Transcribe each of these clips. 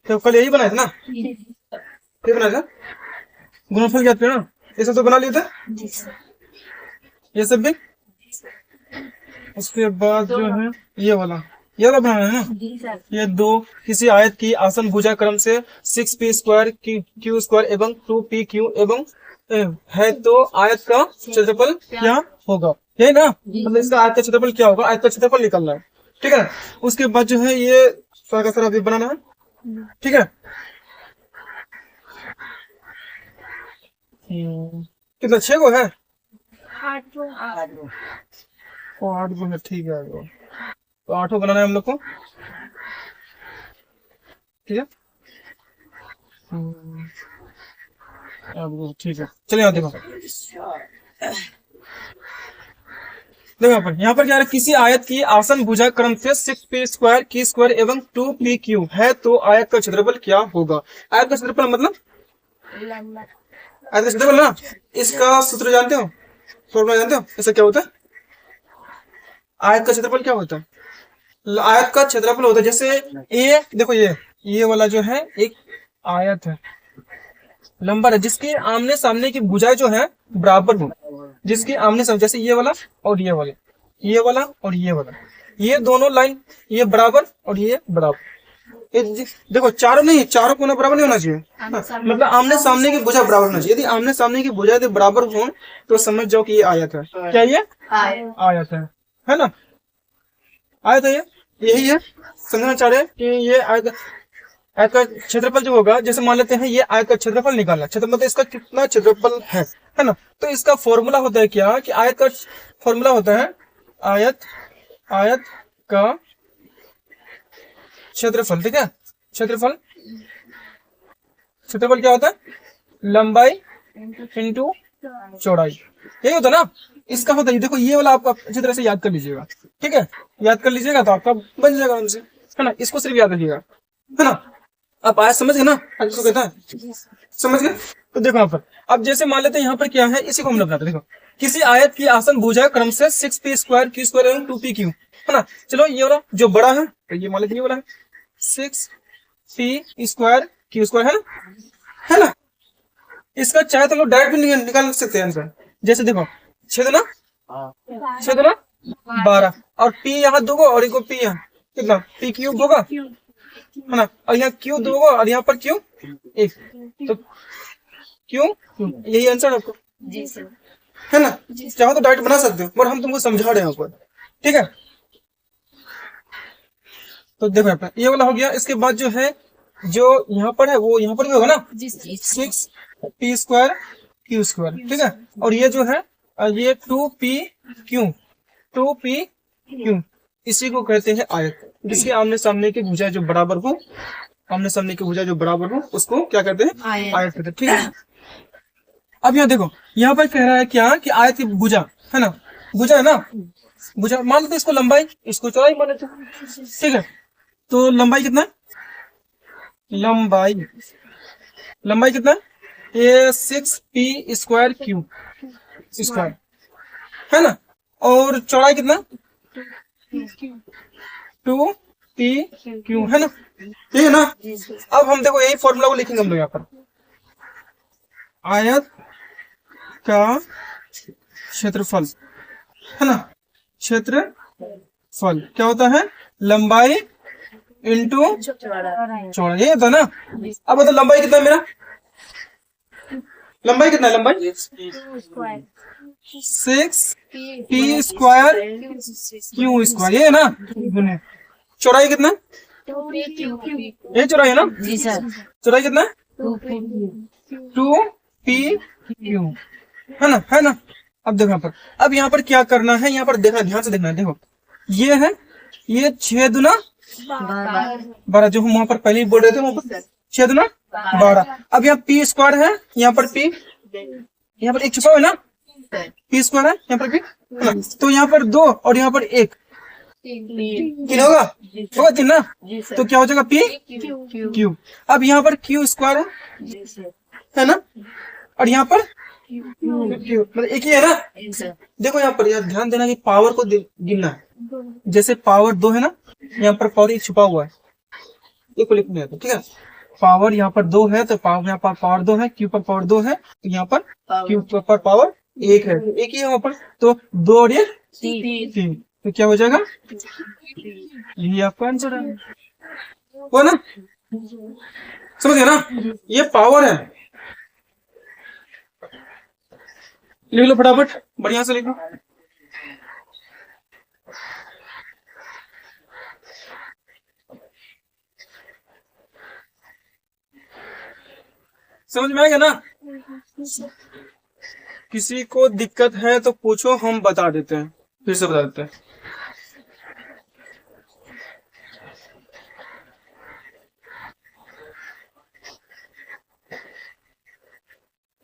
तो कल यही बनाया था ना, ये बनाया था गुणनफल ज्ञात किया ना, ये सब तो बना लिए थे, ये सब भी। उसके बाद जो है ये वाला बनाना है ना, ये दो किसी आयत की आसन भुजा क्रम से 6p² q² एवं 2pq एवं है तो आयत का क्षेत्रफल क्या होगा, यही ना, मतलब इसका आयत का क्षेत्रफल क्या होगा, आयत का क्षेत्रफल निकलना है, ठीक है। उसके बाद जो है ये सारा का अभी बनाना है, ठीक है। कितना 6 गो है, 8 गो है, ठीक है। तो 8 बनाना है हम लोग को, ठीक है। ठीक है, चलिए यहाँ देखो, यहाँ पर क्या है, किसी आयत की आसन भुजा क्रम से 6p² q² एवं 2pq है तो आयत का क्षेत्रफल क्या होगा। आयत का क्षेत्रफल मतलब आयत का क्षेत्रफल ना, इसका सूत्र जानते हो, फॉर्मूला जानते हो, इसका क्या होता है, आयत का क्षेत्रफल क्या होता है, आयत का क्षेत्रफल होता है जैसे ये देखो, ये वाला जो है एक आयत है, लंबा है, जिसके आमने सामने की भुजाएं जो है बराबर हो, जिसके आमने सामने, जैसे ये वाला और ये वाला, ये वाला और ये वाला, ये दोनों लाइन ये बराबर और ये बराबर, देखो चारों नहीं, चारों कोना बराबर नहीं होना चाहिए, मतलब आमने सामने की भुजा बराबर होना चाहिए। यदि आमने सामने की भुजा यदि बराबर हो तो समझ जाओ कि ये आयत है, क्या ये आयत है ना, आयत है, यही है, समझना चाह रहे हैं कि ये आयत का क्षेत्रफल जो होगा, जैसे मान लेते हैं ये आयत का क्षेत्रफल निकालना, क्षेत्रफल मतलब इसका कितना क्षेत्रफल है ना, तो इसका फॉर्मूला होता है क्या, कि आयत का फॉर्मूला होता है आयत का क्षेत्रफल, ठीक है। क्षेत्रफल क्या होता है, लंबाई इंटू चौड़ाई, यही होता है ना, इसका होता है। देखो ये वाला आपको अच्छी तरह से याद कर लीजिएगा, ठीक है, याद कर लीजिएगा तो आपका बन जाएगा उनसे, है ना, इसको सिर्फ याद रखिएगा, है ना। आप आयत समझ गए ना, इसको कहता है, समझ गए। तो देखो यहाँ पर, अब जैसे मान लेते हैं यहाँ पर क्या है, इसी को हम लोग बताते, देखो किसी आयत की आसन भुजा क्रम से 6p² q² एवं 2pq, है ना। चलो ये वाला जो बड़ा है तो ये मान लेते हैं, ये वाला है 6p² q² है ना। इसका चाहे तो लोग डायरेक्ट भी निकाल सकते हैं आंसर, जैसे देखो 6 दूना 12 और p यहाँ 2 और एक p यहाँ, कितना p³ होगा, है ना, और यहाँ q 2 और यहाँ पर q 1, तो q यही आंसर आपको, है ना। चाहो तो डायरेक्ट बना सकते हो, पर हम तुमको समझा रहे हैं ऊपर, ठीक है। तो देखो यहाँ पर ये वाला हो गया। इसके बाद जो है, जो यहाँ पर है वो यहाँ पर भी होगा ना, 6p² q², ठीक है। और ये जो है ये 2pq, इसी को कहते हैं आयत, जिसके आमने सामने की भुजा जो बराबर हो, आमने सामने की भुजा जो बराबर हो उसको क्या कहते हैं, आयत कहते हैं, ठीक है। अब यहाँ देखो, यहाँ पर कह रहा है क्या, कि आयत की भुजा है ना, भुजा है ना, भुजा मान लेते इसको लंबाई, इसको चौड़ाई मान लेते, ठीक है। तो लंबाई कितना, लंबाई कितना, ये 6p² q² है ना, और चौड़ाई कितना 2pq है ना, ठीक है ना। अब हम देखो यही फॉर्मूला को लिखेंगे हम लोग यहाँ पर, आयत का क्षेत्रफल, है ना, क्षेत्रफल क्या होता है, लंबाई इंटू चौड़ाई, ये होता है ना। अब बताओ लंबाई कितना है मेरा, लंबाई कितना है, लंबाई 6p² q², ये है ना। चौड़ाई कितना, ये चौड़ाई है ना, चौड़ाई कितना 2pq है ना। अब देखो यहाँ पर, अब यहाँ पर क्या करना है, यहाँ पर देखना, ध्यान से देखना है, देखो ये है, ये 6 दूना 12, जो हम वहां पर पहले ही बोल रहे थे, वहां पर 6 दूना 12। अब यहाँ p² है, यहाँ पर p, यहाँ पर एक छुपा हुआ है ना, p² है, यहाँ पर p, तो यहाँ पर 2 और यहाँ पर 1, 3 होगा 3 ना, तो क्या हो जाएगा pq। अब यहाँ पर q² है ना, और यहाँ पर मतलब एक ही है ना। देखो यहाँ पर यार ध्यान देना कि पावर को गिनना है, जैसे पावर 2 है ना, यहाँ पर पावर 1 छुपा हुआ है, एक को लिखना है, ठीक है। पावर यहाँ पर 2 है, तो पावर यहाँ पर पावर 2 है, क्यू पर पावर 2 है, तो यहाँ पर क्यू पर पावर 1 है, एक ही है वहां पर, तो 2 और 1 3, तो क्या हो जाएगा, यही आपका आंसर है, वो ना, समझ गए ना, ये पावर है। लिख लो फटाफट, बढ़िया से लिखो। समझ में आएगा ना, किसी को दिक्कत है तो पूछो, हम बता देते हैं, फिर से बता देते हैं।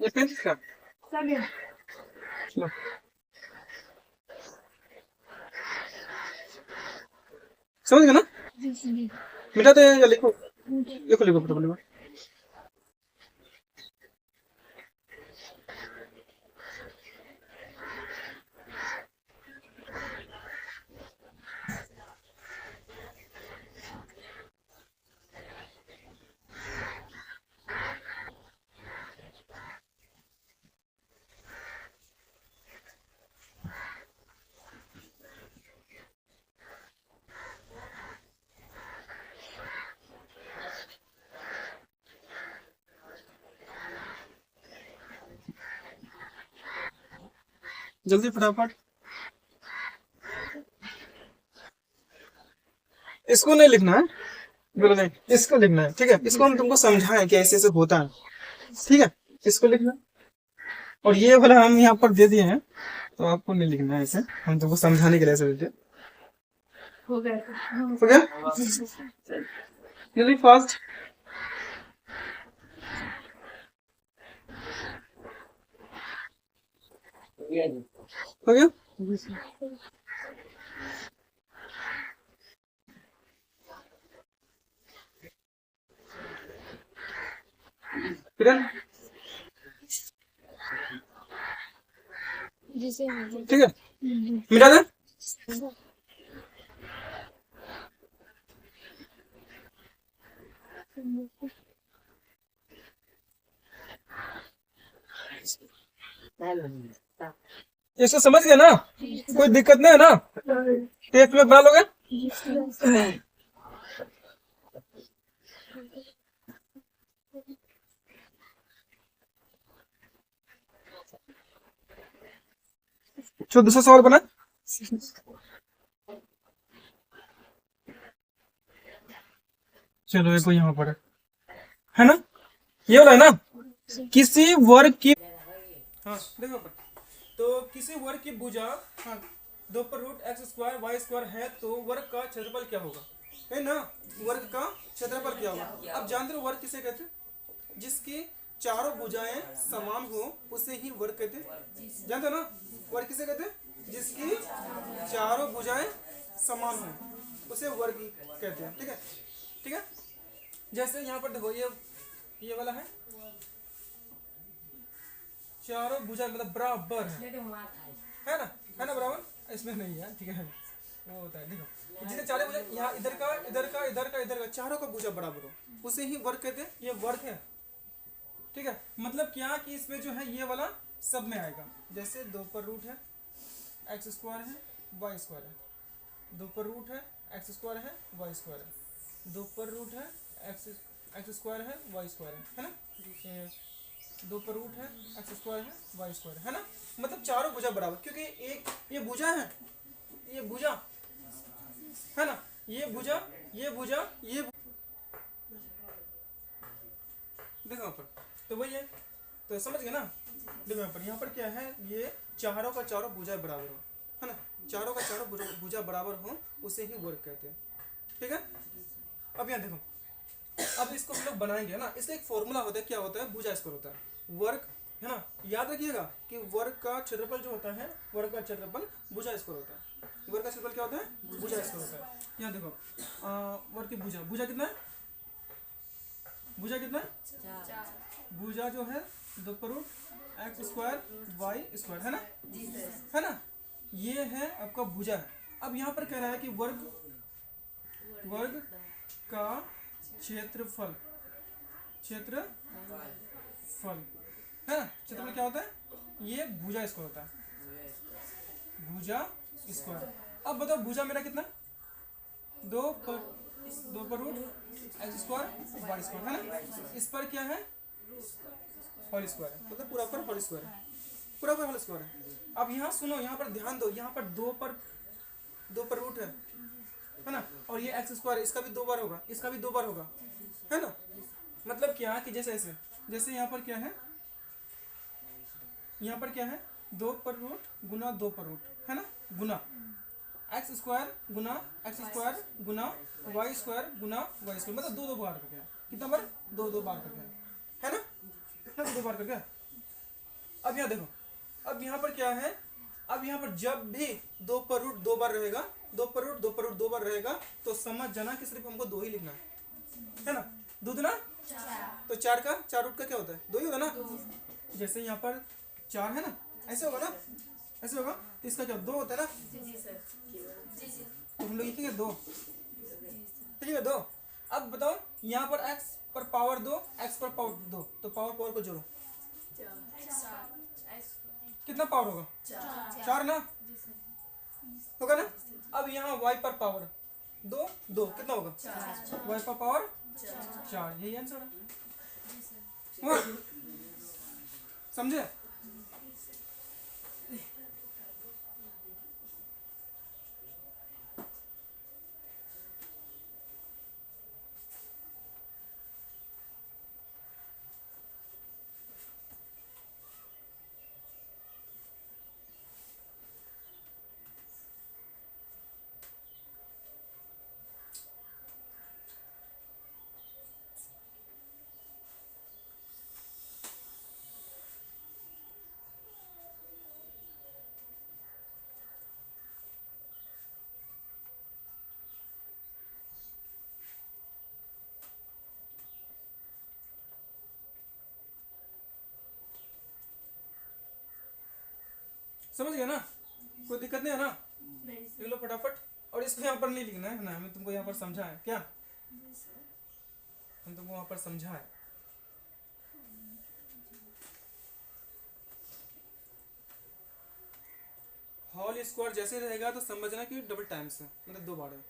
ये पेन का लो। समझ गए ना, मिटा दे या लिखो, लिखो लिखो फटाफट लिखो। जल्दी फटाफट, इसको नहीं लिखना है, बोलो नहीं, इसको लिखना है, ठीक है, इसको हम तुमको समझाएं कि ऐसे ऐसे होता है, ठीक है, इसको लिखना, और ये वाला हम यहाँ पर दे दिए हैं, तो आपको नहीं लिखना है, ऐसे हम तुमको समझाने के लिए ऐसे देते हैं। हो गया, जल्दी फास्ट, हो गया, किरण, ठीक है, मिटा दे, इसको समझ गया ना, कोई दिक्कत नहीं है ना, टेस्ट में बना लोगे, जो दूसरा सवाल बना, चलो एक यहाँ पर है ना, ये वाला है ना, किसी वर्ग की, हाँ देखो, तो किसी वर्ग की भुजा, हाँ, 2 पर root x square y square है, तो वर्ग का क्षेत्रफल क्या होगा, है ना, वर्ग का क्षेत्रफल क्या होगा। अब जानते हो वर्ग किसे कहते हैं, जिसकी चारों भुजाएं समान हो उसे ही वर्ग कहते हैं, जानते हो ना, वर्ग किसे कहते हैं, जिसकी चारों भुजाएं समान हो उसे वर्ग कहते हैं, ठीक है, ठीक है, जैसे यहाँ पर देखो, ये वाला है, चारों भुजा मतलब बराबर है ना, है ना बराबर, इसमें नहीं है, ठीक है, वो होता है, देखो जिसे चारों भुजा, यहाँ इधर का इधर का इधर का इधर का, चारों का भुजा बराबर हो उसे ही वर्ग कहते हैं, ये वर्ग है, ठीक है, मतलब क्या कि इसमें जो है ये वाला सब में आएगा, जैसे 2 पर रूट है एक्स स्क्वायर है वाई स्क्वायर है, 2 पर रूट है एक्स स्क्वायर है वाई स्क्वायर है, 2 पर रूट है एक्स स्क्वायर है वाई स्क्वायर है ना, 2 पर रूट है एक्स स्क्वायर है वाई स्क्वायर है ना, मतलब चारों भुजा बराबर, क्योंकि एक ये भुजा है, ये भुजा है ना, ये भुजा ये भुजा ये देखो यहाँ पर, तो वही है, तो समझ गए ना, देखो यहाँ पर क्या है, ये चारों का चारों भुजा बराबर हो, है ना, चारों का चारों भुजा बराबर हो उसे ही वर्ग कहते हैं, ठीक है। अब यहाँ देखो, अब इसको हम लोग बनाएंगे ना, इसका एक फॉर्मूला होता है, क्या होता है, भुजा स्क्वायर होता है, वर्ग है ना, याद रखिएगा कि वर्ग का क्षेत्रफल जो होता है, वर्ग का क्षेत्रफल भुजा स्क्वायर होता है, वर्ग का क्षेत्रफल क्या होता है, भुजा स्क्वायर होता है। यहाँ देखो वर्ग की भुजा, भुजा कितना है, भुजा कितना है, भुजा जो है 2 पर root x square y square है ना, है ना, ये है आपका भुजा है। अब यहाँ पर कह रहा है कि वर्ग का क्षेत्रफल क्षेत्रफल है ना। क्षेत्रफल क्या होता है, ये भुजा स्क्वायर होता है, भुजा स्क्वायर। अब बताओ भुजा मेरा कितना, 2 पर root x square y square है ना। इस पर क्या है, होल स्क्वायर है, मतलब पूरा पर होल स्क्वायर है, पूरा पर होल स्क्वायर है। अब यहाँ सुनो, यहाँ पर ध्यान दो, यहाँ पर 2 पर रूट है ना, और ये एक्स स्क्वायर, इसका भी 2 बार होगा, इसका भी 2 बार होगा, है ना। मतलब क्या कि जैसे ऐसे, जैसे यहाँ पर क्या है, यहाँ पर क्या है, 2 पर रूट गुना 2 पर रूट है ना, गुना एक्स स्क्वायर गुना एक्स स्क्वायर गुना वाई स्क्वायर गुना वाई स्क्वायर, मतलब 2 बार करके है। कितना बार, 2 बार करके है ना, 2 बार करके। अब यहाँ देखो, अब यहाँ पर क्या है, अब यहाँ पर जब भी 2 पर रूट 2 बार रहेगा, 2 पर रूट 2 बार रहेगा, तो समझ जाना कि सिर्फ हमको 2 ही लिखना है ना। 2 दूना 4, तो 4 रूट का क्या होता है, 2 ही होगा ना। जैसे यहाँ पर 4 है ना, ऐसे होगा ना, ऐसे होगा, तो इसका क्या 2 होता है ना। तो हम लोग लिखेंगे 2, ठीक है 2। अब बताओ यहाँ पर x पर पावर 2, x पर पावर 2, तो पावर को जोड़ो, कितना पावर होगा, 4 ना, होगा ना। अब यहाँ y पर पावर 2, कितना होगा, y पर पावर 4, यही आंसर है, समझे। समझ गया ना, कोई दिक्कत नहीं है ना, लिख लो फटाफट। और इसको यहाँ पर नहीं लिखना है ना, हमें तुमको यहाँ पर समझा है क्या, हम तुमको वहाँ पर समझा है। होल स्क्वायर जैसे रहेगा तो समझना कि डबल टाइम्स है, मतलब 2 बार है।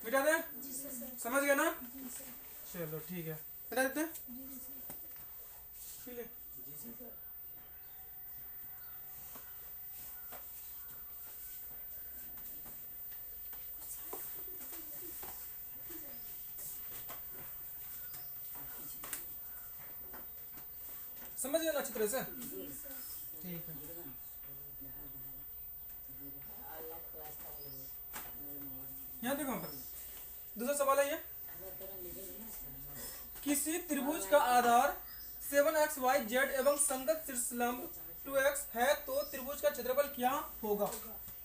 मिटा दे, समझ गया ना, चलो ठीक है, मिटा देते हैं। समझ गया ना अच्छी तरह से, ठीक है। यहाँ देखो, पर दूसरा सवाल है ये, किसी त्रिभुज का आधार 7xyz एवं संगत शीर्षलंब 2x है, तो त्रिभुज का क्षेत्रफल क्या होगा,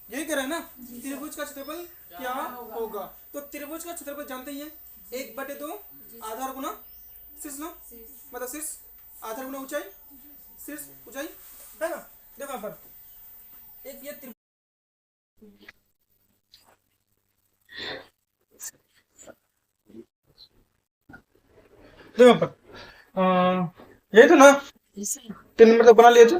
यही कह रहे हैं ना, त्रिभुज का क्षेत्रफल क्या होगा। तो त्रिभुज का क्षेत्रफल जानते ही हैं, 1/2 आधार गुना शीर्षलंब, मतलब शीर्ष आधार गुना ऊंचाई, शीर्ष ऊंचाई, है ना। देखो यहाँ पर एक ये देखो पर यही तो ना, 3 नंबर तक बना लिए थे,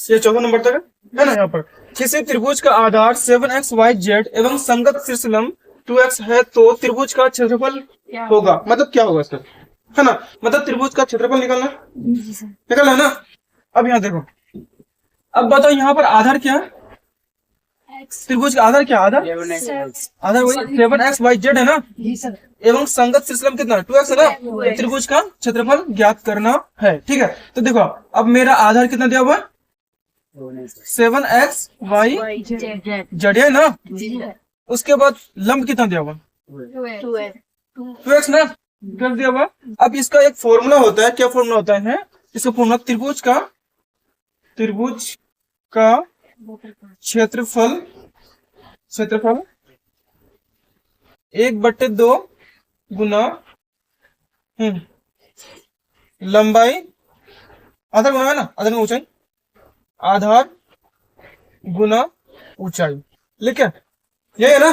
ये 14 नंबर तक है ना। यहाँ पर किसी त्रिभुज का आधार 7xyz एवं संगत शीर्षलंब 2x है, तो त्रिभुज का क्षेत्रफल होगा, मतलब क्या होगा सर, है ना, मतलब त्रिभुज का क्षेत्रफल निकालना है ना। अब यहाँ देखो, अब बताओ यहाँ पर आधार क्या है? त्रिभुज का आधार क्या है? आधार वही 7xyz है ना। एवं संगत शीर्षलंब कितना? 2x है ना। त्रिभुज का क्षेत्रफल ज्ञात करना है। ठीक है, तो देखो अब मेरा आधार कितना दिया हुआ? 7xyz है ना। उसके बाद लंब कितना दिया हुआ? 2x ना, 12 दिया हुआ। अब इसका एक फॉर्मूला होता है, क्या फॉर्मूला होता है? इसका फॉर्मूला त्रिभुज का क्षेत्रफल 1/2 गुना लंबाई, आधार गुना है ना, आधार गुना ऊंचाई, आधार गुना ऊंचाई लिखे, यही है ना।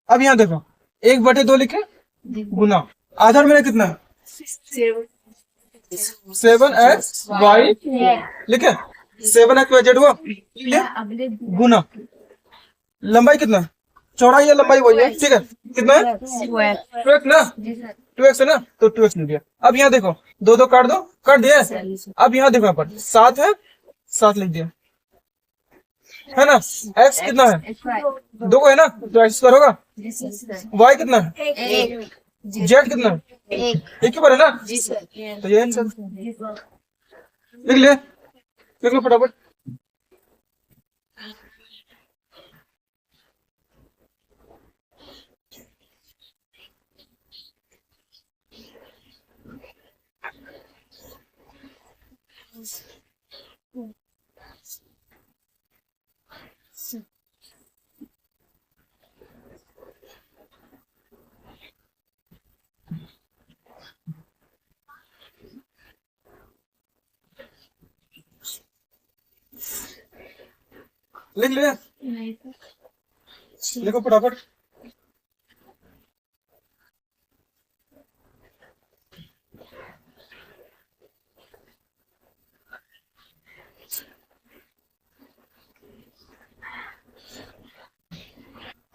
अब यहाँ देखो 1/2 लिखे गुना आधार मेरा कितना? 7xy लिखे, 7xyz हुआ गुना लंबाई कितना? चौड़ाई या लंबाई वही है। ठीक है, कितना है? 2x ना, 2x है ना, तो 2x लिख दिया। अब यहाँ देखो 2 काट दो, काट दिया। अब यहाँ देखो यहाँ पर 7 है, 7 लिख दिया है ना। x कितना है? 2 को है ना, तो x स्क्वायर होगा। y कितना है? z कितना है? एक ही पर है ना, तो ये आंसर लिख लो फटाफट। लिख लिया, लिखो फटाफट।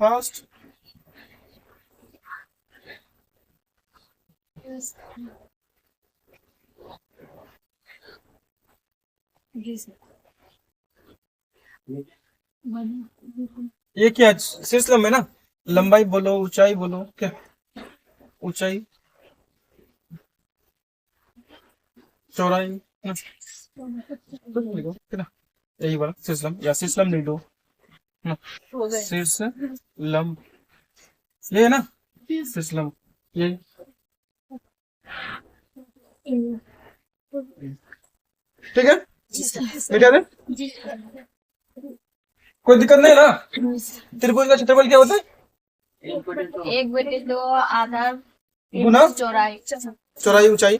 फास्ट ये क्या शीर्षलंब है ना, लंबाई बोलो, ऊंचाई बोलो, क्या ऊंचाई चौड़ाई ना, लिखो ना, यही वाला शीर्षलंब या शीर्षलंब लिख दो ना, शीर्षलंब ये है ना, शीर्षलंब ये। ठीक है, बेटा दे, कोई दिक्कत नहीं ना। त्रिभुज का क्षेत्रफल क्या होता है? 1/2 आधार गुना चौड़ाई ऊंचाई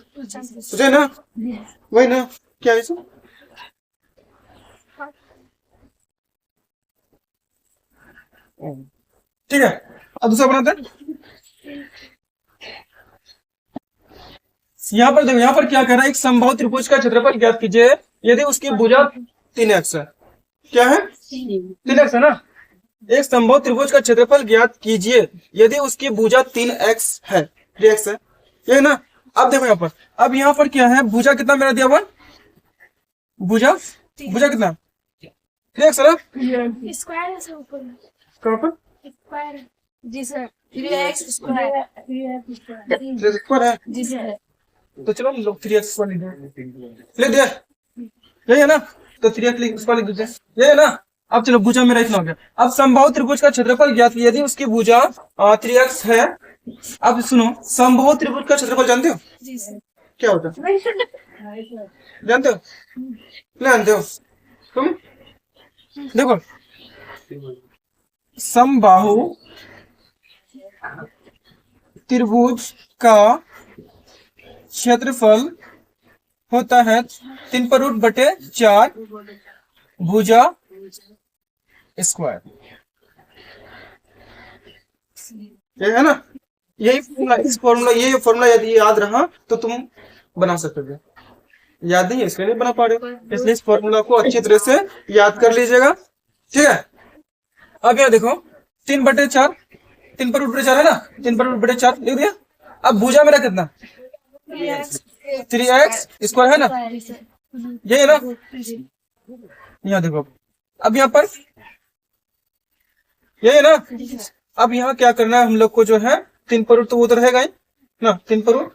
है ना, वही ना, क्या है इसमें? ठीक है, अब दूसरा बनाते हैं। यहाँ पर देखो, यहाँ पर क्या कर रहा है? एक समबाहु त्रिभुज का क्षेत्रफल ज्ञात कीजिए यदि उसकी भुजा 3x है। क्या है? 3x है ना। एक समबाहु त्रिभुज का क्षेत्रफल ज्ञात कीजिए यदि उसकी भुजा 3x है, 3x है, ये ना। अब देखो यहाँ पर, अब यहाँ पर क्या है? भुजा कितना मेरा दिया हुआ? भुजा कितना? 3x है ना। स्क्वायर जी सर, 3x स्क्वायर है जी सर। तो चलो हम लोग 3x स्क्वायर लिख दिया, यही है ना, तो 3x स्क्वायर लिख देते, यही है ना। अब चलो भुजा मेरा इतना हो गया। अब समबाहु त्रिभुज का क्षेत्रफल ज्ञात यदि उसकी भुजा 3x है। अब सुनो, समबाहु त्रिभुज का क्षेत्रफल जानते हो? जी सर। क्या होता है? जानते हो? नहीं जानते हो तुम? देखो, समबाहु त्रिभुज का क्षेत्रफल होता है 3/4 भुजा स्क्वायर, ये है ना। यही फॉर्मूला, इस फॉर्मूला, ये फॉर्मूला यदि याद रहा तो तुम बना सकते हो। याद नहीं है इसलिए नहीं बना पा रहे हो, इसलिए इस फॉर्मूला को अच्छी तरह से याद कर लीजिएगा। ठीक है, अब यहाँ देखो 3/4, 3/4 है ना, 3/4 लिख दिया। अब भुजा मेरा कितना? 3x स्क्वायर है ना, यही है ना। यहाँ देखो, अब यहाँ पर ये है ना। अब यहाँ क्या करना है हम लोग को, जो है 3 पर रूट तो वो तो रहेगा ही ना, 3 पर रूट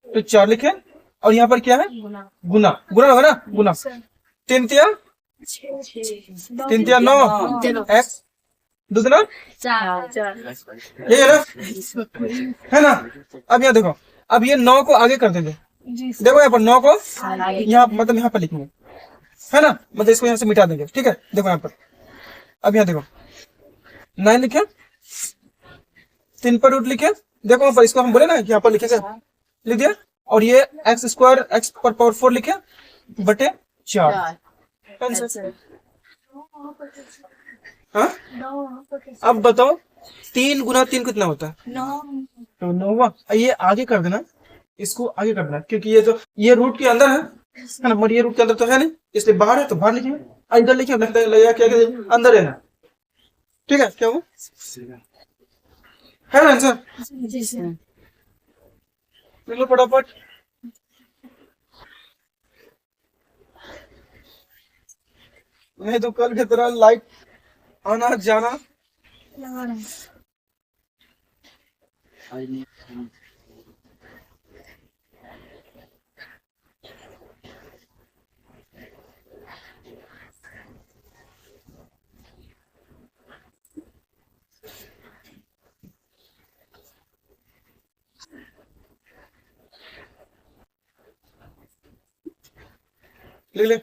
तो 4 लिखे, और यहाँ पर क्या है, गुना गुना, गुना होगा ना, गुना। सर 3 तिया 3 तिया 9, एक्स दूसरा चार यही है ना। अब यहाँ देखो, अब ये 9 को आगे कर देंगे। जी सर देखो यहाँ पर 9 को यहाँ मतलब यहाँ पर लिखेंगे, है ना, मतलब इसको यहाँ से मिटा देंगे। ठीक है, देखो यहाँ पर, अब यहाँ देखो 9 लिखे, 3 पर रूट लिखे, देखो यहाँ पर इसको हम बोले ना यहाँ पर लिखेंगे, लिख दिया। और ये एक्स स्क्वायर एक्स पर पावर 4 लिखे बटे 4 आंसर। हाँ, अब बताओ 3 गुना 3 कितना होता है, तो 9 हुआ। ये आगे कर देना, इसको आगे कर देना, क्योंकि ये तो ये रूट के अंदर है ना, मगर ये रूट के अंदर तो है नहीं, इसलिए बाहर है तो बाहर लिखेंगे, इधर लिखे लगेगा क्या अंदर है ना। ठीक है, क्या हुआ, है ना आंसर। जी सर लिख लो फटाफट। नहीं तो कल की तरह लाइट आना जाना। लगा रहे हैं। लिख ले।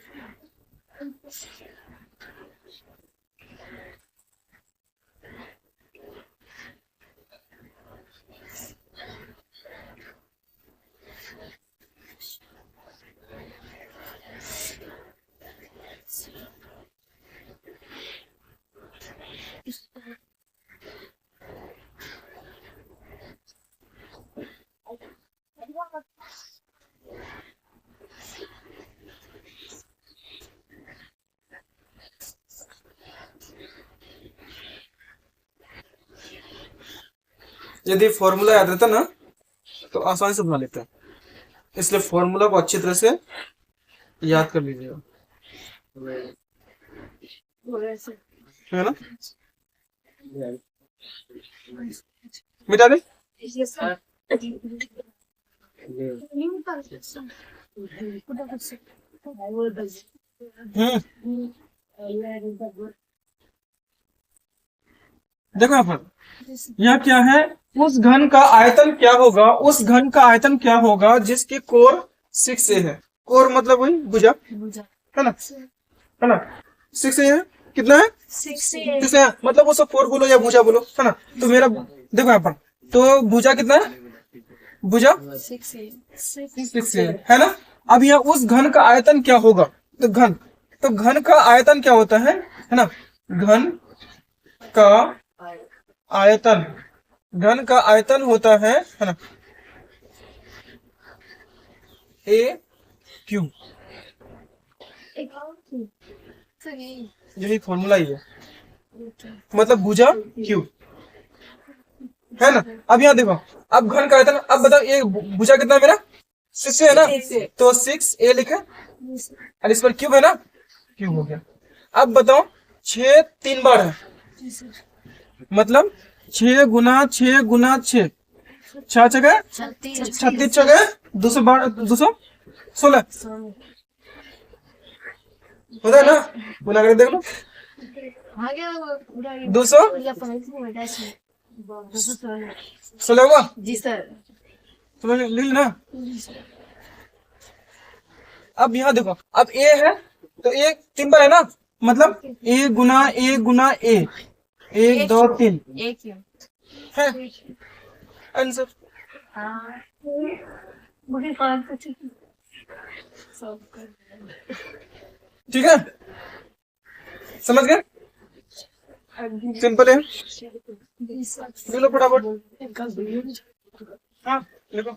यदि फॉर्मूला याद रहता ना तो आसानी से बना लेते हैं, इसलिए फॉर्मूला को अच्छी तरह से याद कर लीजिएगा, है ना। मिटा दे। देखो यहाँ पर, यह क्या है, उस घन का आयतन क्या होगा, उस घन का आयतन क्या होगा जिसकी कोर 6a है। कोर मतलब वही भुजा, है ना, है ना। 6a है, कितना है 6 है, मतलब उसको कोर बोलो या भुजा बोलो, है ना। तो मेरा देखो यहाँ पर, तो भुजा कितना है, भुजा 6a है ना। अब यहाँ उस घन का आयतन क्या होगा, तो घन का आयतन क्या होता है ना, घन का आयतन, घन का आयतन होता है ना, ए क्यू, यही फॉर्मूला ही है, मतलब भुजा क्यू, है ना। अब यहाँ देखो, अब घन का आयतन, अब बताओ ये भुजा कितना है मेरा 6 है ना, तो 6a लिखे, और इस पर क्यूब है ना, क्यूब हो गया। अब बताओ 6 3 बार है, मतलब 6 गुना 6 गुना 6, 6 जगह 36 जगह 216 होता है ना, गुना करके देख लो, 216 हुआ, जी सर तो लिख लेना। अब यहाँ देखो, अब ए है तो ए 3 बार है ना, मतलब ए गुना ए, 1 2 3 है आंसर। ठीक है, समझ गए, सिंपल है। लिख लो फटाफट। हाँ लिखो।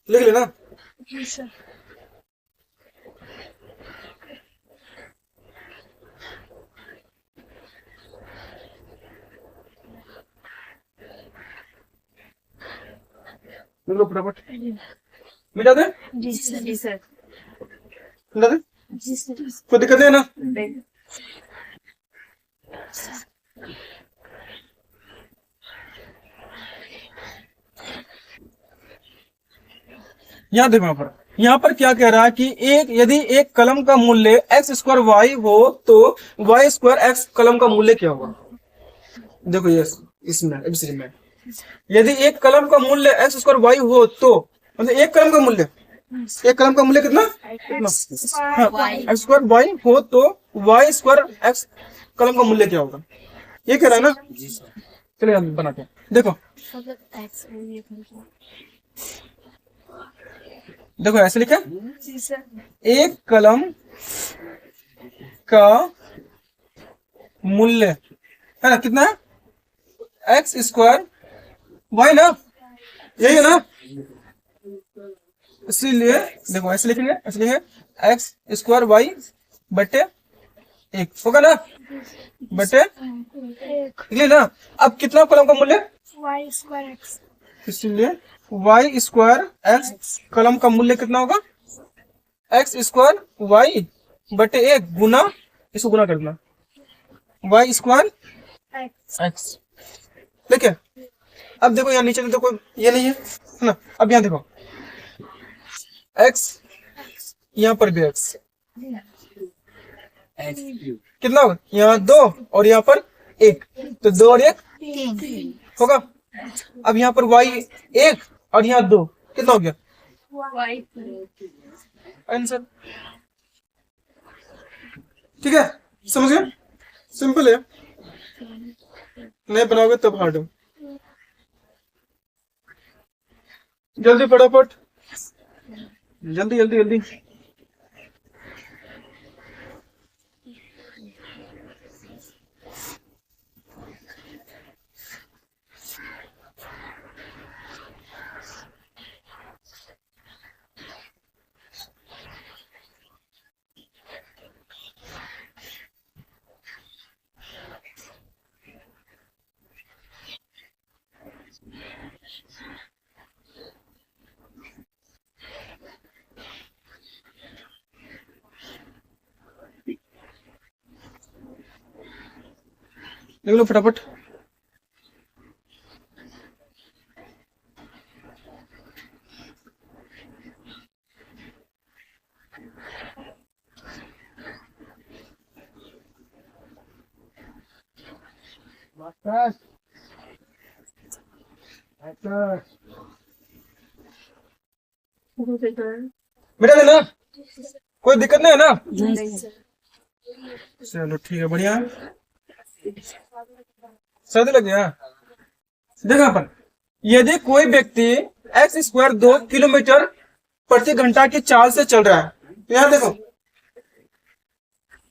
लिख लेना। जी सर। लिख लो फटाफट। मिटा दे, जी सर। जी सर। मिटा दे, जी सर। कोई दिक्कत नहीं है ना? यहाँ देखो, यहाँ पर क्या कह रहा है कि एक यदि एक कलम का मूल्य एक्स स्क्वायर वाई हो तो वाई स्क्वायर एक्स कलम का मूल्य क्या होगा? देखो ये इसमें एबीसीडी में यदि एक कलम का मूल्य एक्स स्क्वायर वाई हो तो मतलब एक कलम का मूल्य, एक कलम का मूल्य कितना? हाँ, एक्स स्क्वायर वाई हो तो वाई स्क्वायर एक्स कलम का मूल्य क्या होगा? ये कह रहा है ना? चलिए हम बनाते हैं। देखो देखो ऐसे लिखा, जी सर। एक कलम का मूल्य है ना कितना है? एक्स स्क्वायर वाई ना, यही है ना? इसीलिए देखो ऐसे लिखेंगे, ऐसे लिखेंगे एक्स स्क्वायर वाई बटे एक होगा ना, बटे ये ना। अब कितना कलम का मूल्य? Y square x. इसलिए वाई स्क्वायर एक्स कलम का मूल्य कितना होगा? एक्स स्क्वायर वाई बटे एक गुना, इसको गुना कर देना, वाई स्क्वायर एक्स। ठीक है, अब देखो यहाँ नीचे तो देखो ये नहीं है ना, अब यहाँ देखो एक्स, यहाँ पर भी एक्स, कितना होगा? यहाँ दो और यहाँ पर एक, तो दो और एक होगा। अब यहाँ पर वाई एक और यहाँ दो, कितना हो गया? Y answer. ठीक है, समझ गए? सिंपल है, नहीं बनाओगे तब हार्ड हो। जल्दी फटाफट, जल्दी जल्दी जल्दी। लिख लो फटाफट। बेटा देना, कोई दिक्कत नहीं है ना? चलो ठीक है, बढ़िया है। सर्दी लग गया? देखो अपन, यदि कोई व्यक्ति एक्स स्क्वायर 2 किलोमीटर प्रति घंटा की चाल से चल रहा है, तो यहाँ देखो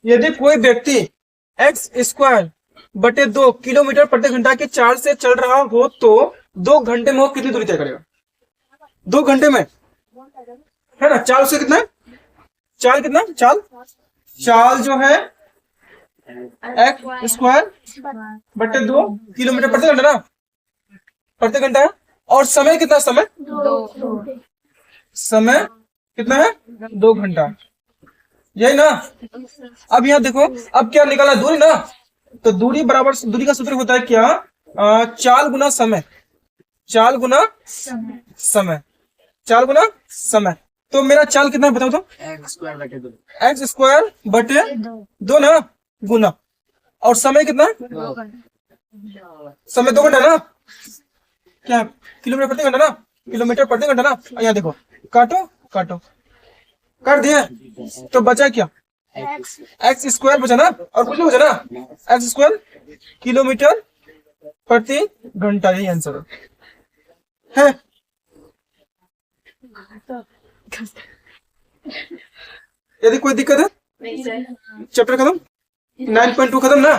यदि कोई व्यक्ति एक्स स्क्वायर बटे 2 किलोमीटर प्रति घंटा की चाल से चल रहा हो तो 2 घंटे में वो कितनी दूरी तय करेगा? 2 घंटे में, है ना? चाल से कितना है? चाल कितना? चाल जो है एक्स स्क्वायर बटे 2 किलोमीटर प्रति घंटा ना, प्रति घंटा है। और समय कितना? समय कितना है? 2 घंटा, यही ना? अब यहाँ देखो, अब क्या निकाला? दूरी ना, तो दूरी बराबर, दूरी का सूत्र होता है क्या? चाल गुना समय, चाल गुना समय, चाल गुना समय। तो मेरा चाल कितना है बताओ तो? एक्स स्क्वायर बटे 2 ना, गुना, और समय कितना? समय 2 घंटा ना, क्या किलोमीटर प्रति घंटा ना, किलोमीटर प्रति घंटा ना। यहाँ देखो, काटो काटो, कर दिया, तो बचा क्या? एक्स स्क्वायर बचा ना, और कुछ नहीं बचा ना, एक्स स्क्वायर किलोमीटर प्रति घंटा, यही आंसर है। यदि कोई दिक्कत है, चैप्टर खत्म, 9.2 खत्म ना,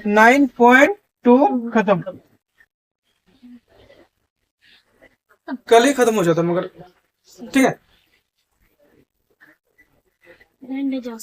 9.2 खत्म, कल ही खत्म हो जाता मगर ठीक है। रहने जाओ